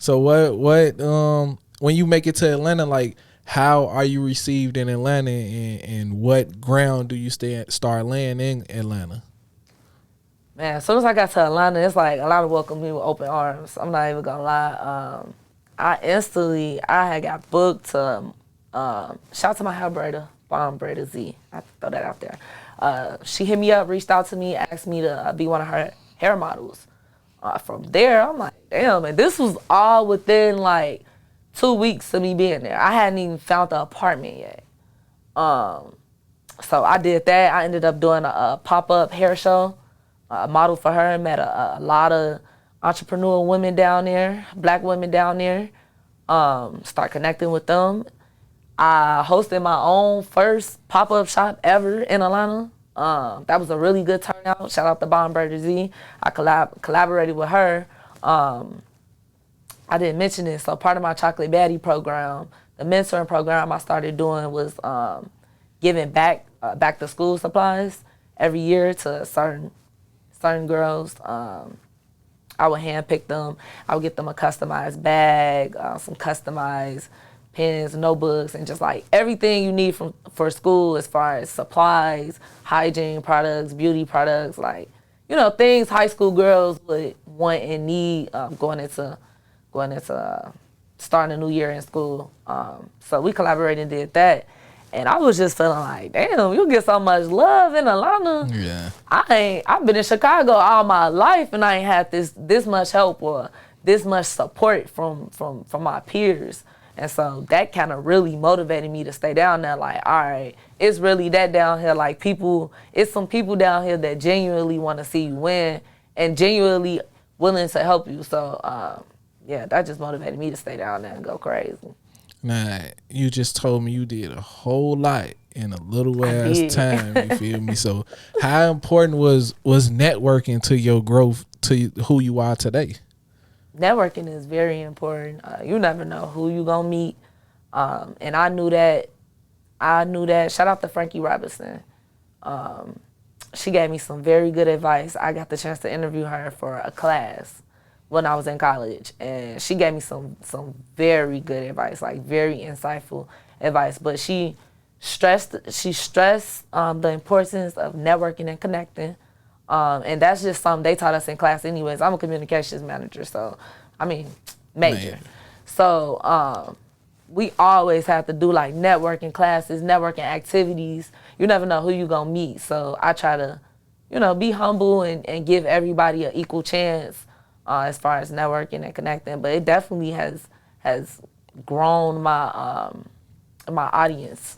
So what when you make it to Atlanta, like how are you received in Atlanta, and what ground do you start laying in Atlanta? Man, as soon as I got to Atlanta, it's like a lot of welcome me with open arms. I'm not even gonna lie. I had got booked to shout out to my hair braider, Bomb Braider Z. I have to throw that out there. She hit me up, reached out to me, asked me to be one of her hair models. From there, I'm like, damn, and this was all within like 2 weeks of me being there. I hadn't even found the apartment yet. So I did that. I ended up doing a pop-up hair show, model for her, met a lot of entrepreneur women down there, black women down there, start connecting with them. I hosted my own first pop-up shop ever in Atlanta. That was a really good turnout. Shout out to Bomb Braider Z. I collaborated with her. I didn't mention this, so part of my Chocolate Baddie program, the mentoring program I started doing was giving back to school supplies every year to certain girls. I would handpick them. I would get them a customized bag, some customized pens, notebooks, and just like everything you need for school as far as supplies, hygiene products, beauty products, like, you know, things high school girls would want and need going into starting a new year in school. So we collaborated and did that. And I was just feeling like, damn, you get so much love in Atlanta. Yeah. I've been in Chicago all my life and I ain't had this much help or this much support from my peers. And so that kind of really motivated me to stay down there. Like, all right, it's really that down here. Like it's some people down here that genuinely want to see you win and genuinely willing to help you. So yeah, that just motivated me to stay down there and go crazy. Now, you just told me you did a whole lot in a little ass time, you feel me? So how important was networking to your growth, to who you are today? Networking is very important. You never know who you gonna meet. And I knew that. Shout out to Frankie Robinson. She gave me some very good advice. I got the chance to interview her for a class when I was in college, and she gave me some very good advice, like very insightful advice. But she stressed the importance of networking and connecting, and that's just something they taught us in class anyways. I'm a communications manager, so I mean major. So we always have to do like networking classes, networking activities. You never know who you gonna meet, so I try to, you know, be humble and give everybody an equal chance. As far as networking and connecting, but it definitely has grown my my audience,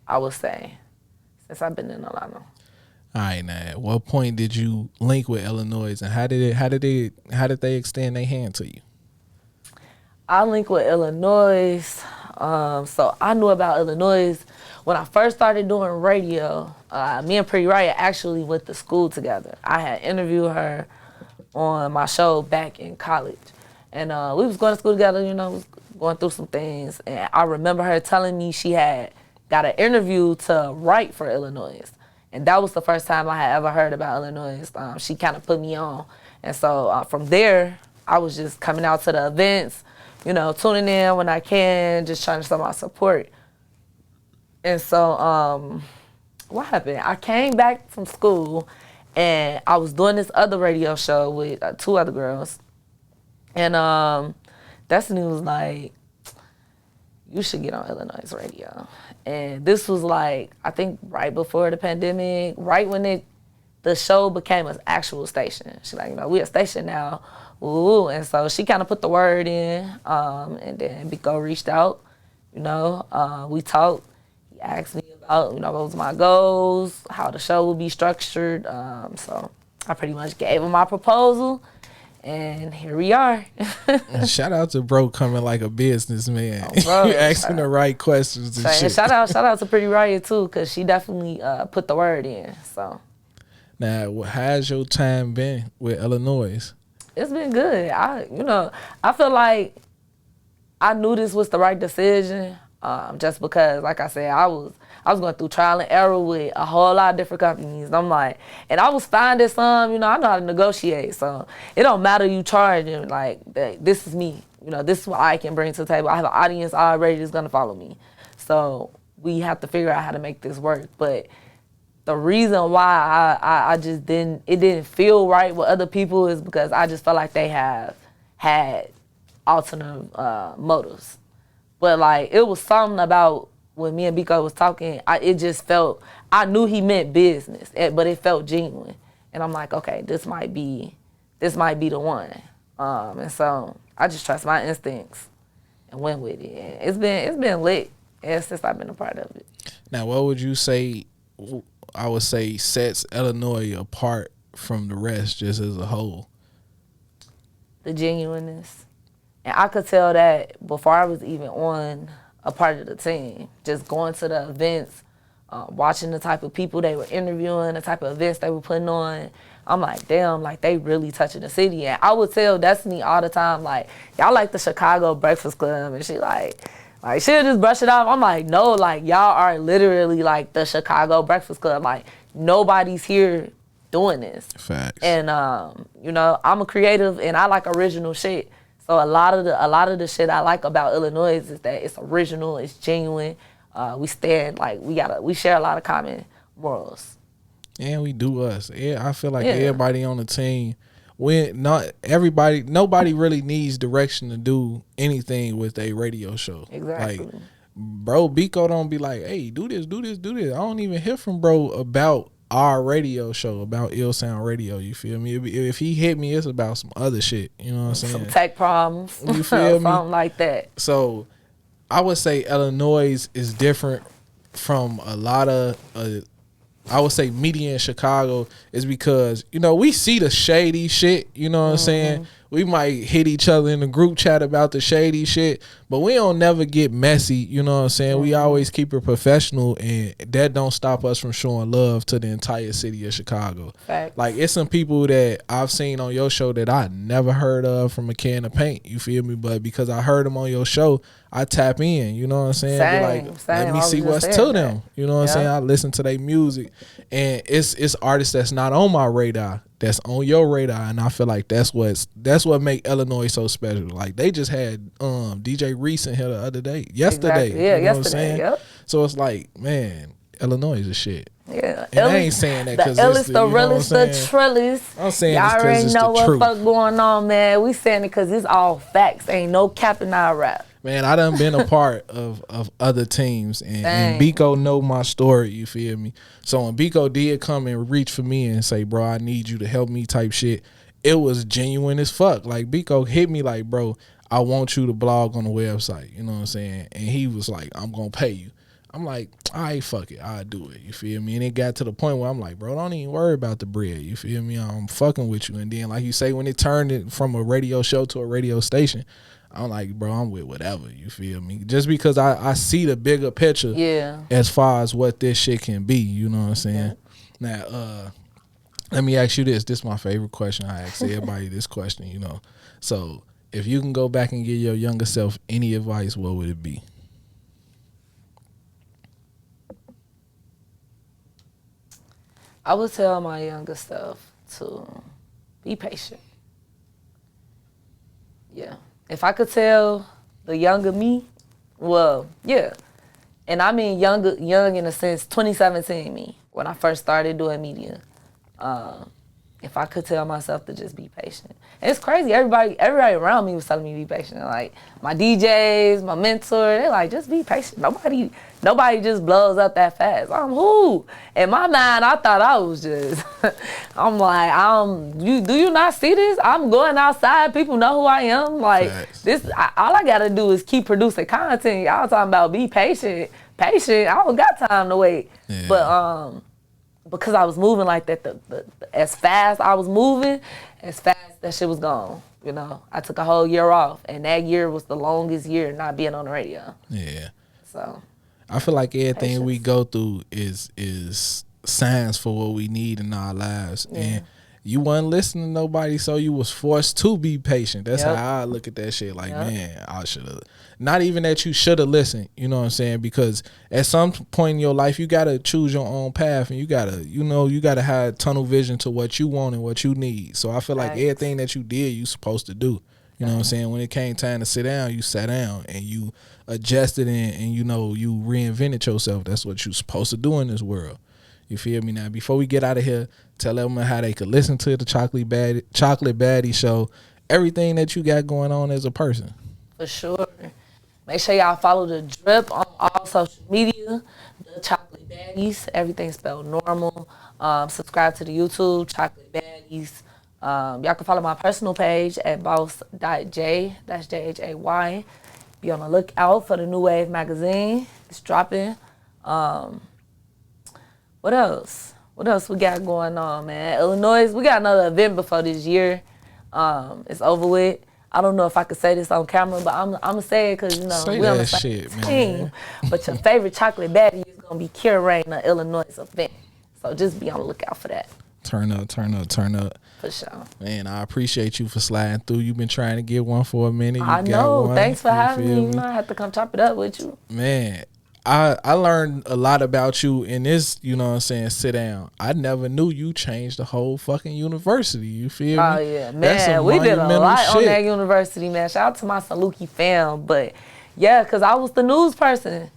I would say, since I've been in Atlanta. All right, now, at what point did you link with iLLANOiZE, and how did they extend their hand to you? I linked with iLLANOiZE. So I knew about iLLANOiZE when I first started doing radio. Me and Pretty Riot actually went to school together. I had interviewed her on my show back in college. And we was going to school together, you know, going through some things. And I remember her telling me she had got an interview to write for iLLANOiZE. And that was the first time I had ever heard about iLLANOiZE. She kind of put me on. And so from there, I was just coming out to the events, you know, tuning in when I can, just trying to show my support. And so what happened? I came back from school and I was doing this other radio show with 2 other girls. And Destiny was like, you should get on iLLANOiZE radio. And this was like, I think right before the pandemic, right when the show became an actual station. She's like, you know, we a station now. Ooh. And so she kind of put the word in, and then Biko reached out, you know, we talked. He asked me about, you know, what was my goals, how the show would be structured. So I pretty much gave him my proposal, and here we are. Shout out to bro coming like a businessman. Oh, bro, asking the right questions and shit. Shout out to Pretty Riot too, because she definitely put the word in. So now, how's your time been with iLLANOiZE? It's been good. I feel like I knew this was the right decision. Just because, like I said, I was going through trial and error with a whole lot of different companies. I'm like, and I was finding some, I know how to negotiate. So it don't matter you charging, like, this is me. This is what I can bring to the table. I have an audience already that's gonna follow me. So we have to figure out how to make this work. But the reason why I just it didn't feel right with other people is because I just felt like they have had alternative motives. But like, it was something about when me and Biko was talking, it just felt, I knew he meant business, but it felt genuine. And I'm like, okay, this might be the one. And so I just trust my instincts and went with it. And it's been lit since I've been a part of it. Now, what would you say, I would say, sets Illinois apart from the rest just as a whole? The genuineness. And I could tell that before I was even on a part of the team. Just going to the events, watching the type of people they were interviewing, the type of events they were putting on. I'm like, damn, like, they really touching the city. And I would tell Destiny all the time, like, y'all like the Chicago Breakfast Club. And she like she'll just brush it off. I'm like, no, like, y'all are literally like the Chicago Breakfast Club. Like, nobody's here doing this. Facts. And, I'm a creative and I like original shit. So a lot of the shit I like about iLLANOiZE is that it's original, it's genuine. We stand, like, we share a lot of common morals. And we do us. Yeah, I feel like everybody on the team, nobody really needs direction to do anything with a radio show. Exactly. Like, bro, Biko don't be like, hey, do this. I don't even hear from bro about our radio show, about Ill Sound Radio. You feel me? If he hit me, it's about some other shit. You know what I'm saying? Some tech problems. You feel me? Something like that. So I would say iLLANOiZE is different from a lot of I would say media in Chicago, is because, we see the shady shit, you know what I'm saying? We might hit each other in the group chat about the shady shit, but we don't never get messy, you know what I'm saying? We always keep it professional, and that don't stop us from showing love to the entire city of Chicago. Facts. Like, it's some people that I've seen on your show that I never heard of from a can of paint, you feel me? But because I heard them on your show, I tap in, you know what I'm saying? Same. Let me see what's to them, you know what I'm saying? I listen to their music, and it's artists that's not on my radar, that's on your radar, and I feel like that's what make iLLANOiZE so special. Like, they just had DJ Reese in here the other day, yesterday. Exactly. Yeah, you know yesterday. What I'm saying? Yep. So it's like, man, iLLANOiZE is shit. Yeah, and I ain't saying that because it's the realest, the trillest. I'm saying y'all already know what truth. Fuck going on, man. We saying it because it's all facts. Ain't no capping our rap. Man, I done been a part of other teams, and Biko know my story, you feel me? So when Biko did come and reach for me and say, bro, I need you to help me type shit, it was genuine as fuck. Like, Biko hit me like, bro, I want you to blog on the website, you know what I'm saying? And he was like, I'm going to pay you. I'm like, all right, fuck it, I'll do it, you feel me? And it got to the point where I'm like, bro, don't even worry about the bread, you feel me? I'm fucking with you. And then, like you say, when it turned it from a radio show to a radio station, I'm like, bro, I'm with whatever, you feel me? Just because I see the bigger picture as far as what this shit can be, you know what I'm saying? Yeah. Now, let me ask you this. This is my favorite question. I ask everybody this question, So, if you can go back and give your younger self any advice, what would it be? I would tell my younger self to be patient. Yeah. If I could tell the younger me, well, yeah. And I mean young in a sense, 2017 me, when I first started doing media. If I could tell myself to just be patient. And it's crazy, everybody around me was telling me to be patient. Like, my DJs, my mentor, they're like, just be patient. Nobody just blows up that fast. I'm who? In my mind, I thought I was just, I'm like, do you not see this? I'm going outside, people know who I am. Like, all I gotta do is keep producing content. Y'all talking about be patient. I don't got time to wait. Yeah. But, because I was moving like that, as fast I was moving, as fast that shit was gone. I took a whole year off, and that year was the longest year not being on the radio. Yeah. So I feel like everything we go through is signs for what we need in our lives. Yeah. you wasn't listening to nobody, so you was forced to be patient. That's how I look at that shit. Like, man, I should have. Not even that you should have listened. You know what I'm saying? Because at some point in your life, you gotta choose your own path, and you gotta have tunnel vision to what you want and what you need. So I feel like everything that you did, you supposed to do. You know what I'm saying? When it came time to sit down, you sat down and you adjusted and you reinvented yourself. That's what you're supposed to do in this world. You feel me? Now, before we get out of here, tell them how they could listen to the Chocolate Baddie show, everything that you got going on as a person. For sure. Make sure y'all follow the drip on all social media, the Chocolate Baddies, everything spelled normal. Subscribe to the YouTube, Chocolate Baddies. Y'all can follow my personal page at boss.jay, that's Jhay. Be on the lookout for the New Wave magazine. It's dropping. What else? What else we got going on, man? iLLANOiZE, we got another event before this year. It's over with. I don't know if I could say this on camera, but I'm going to say it because, we on the same team. Man. But your favorite Chocolate Baddie is going to be curating an iLLANOiZE event. So just be on the lookout for that. Turn up. For sure. Man, I appreciate you for sliding through. You've been trying to get one for a minute. I know. Thanks for having me. I have to come chop it up with you. Man, I learned a lot about you in this, sit down. I never knew you changed the whole fucking university. You feel me? Oh, yeah. Man, we did a lot on that university, man. Shout out to my Saluki fam. But, yeah, because I was the news person.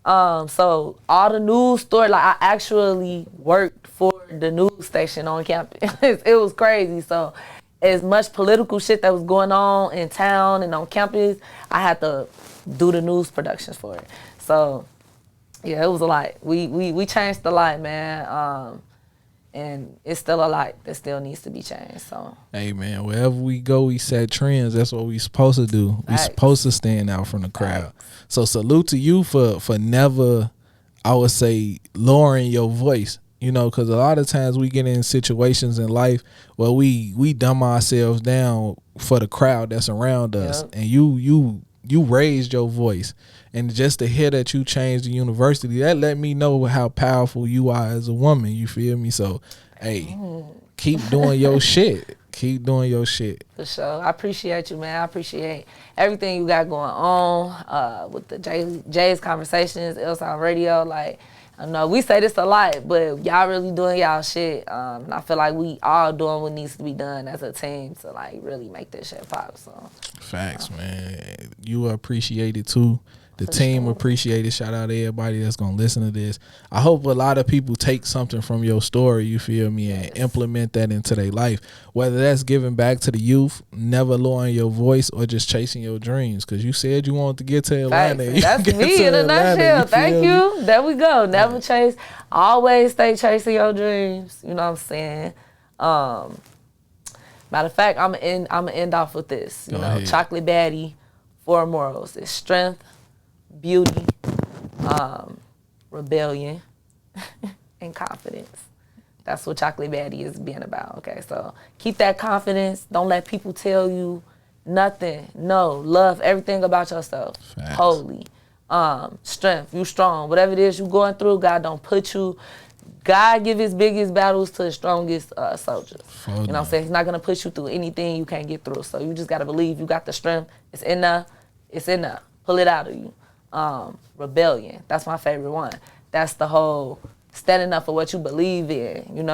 So all the news story, I actually worked for the news station on campus. It was crazy. So as much political shit that was going on in town and on campus, I had to do the news productions for it. So yeah, it was a lot. We changed a lot, man. And it's still a lot that still needs to be changed. So hey, man, wherever we go, we set trends. That's what we supposed to do. We supposed to stand out from the crowd. So salute to you for never, I would say, lowering your voice. Because a lot of times we get in situations in life where we dumb ourselves down for the crowd that's around us, and you raised your voice. And just to hear that you changed the university, that let me know how powerful you are as a woman. You feel me? So, hey, keep doing your shit. Keep doing your shit. For sure. I appreciate you, man. I appreciate everything you got going on with the Jay's Conversations, iLLSound Radio. I know we say this a lot, but y'all really doing y'all shit. And I feel like we all doing what needs to be done as a team to really make this shit pop. So facts, man. You appreciate it too. The team appreciate it. Shout out to everybody that's gonna listen to this. I hope a lot of people take something from your story, you feel me, and implement that into their life. Whether that's giving back to the youth, never lowering your voice, or just chasing your dreams. Because you said you wanted to get to Atlanta. That's me in a nutshell. Thank you. There we go. Never chase. Always stay chasing your dreams. You know what I'm saying? Matter of fact, I'm gonna end off with this. Chocolate Baddie, 4 morals. It's strength, beauty, rebellion, and confidence. That's what Chocolate Baddie is being about, okay? So keep that confidence. Don't let people tell you nothing. No, love everything about yourself. Facts. Holy. Strength, you strong. Whatever it is you going through, God don't put you. God give his biggest battles to the strongest soldiers. You know what I'm saying? He's not going to push you through anything you can't get through. So you just got to believe you got the strength. It's enough. It's enough. Pull it out of you. Rebellion. That's my favorite one. That's the whole standing up for what you believe in.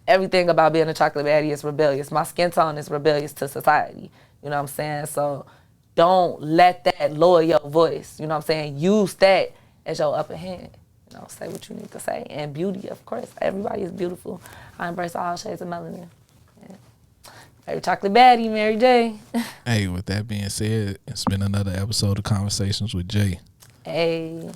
Everything about being a chocolate baddie is rebellious. My skin tone is rebellious to society. You know what I'm saying? So don't let that lower your voice. You know what I'm saying? Use that as your upper hand. Say what you need to say. And beauty, of course. Everybody is beautiful. I embrace all shades of melanin. Yeah. Favorite chocolate baddie, Mary J. Hey, with that being said, it's been another episode of Conversations with Jay. Hey.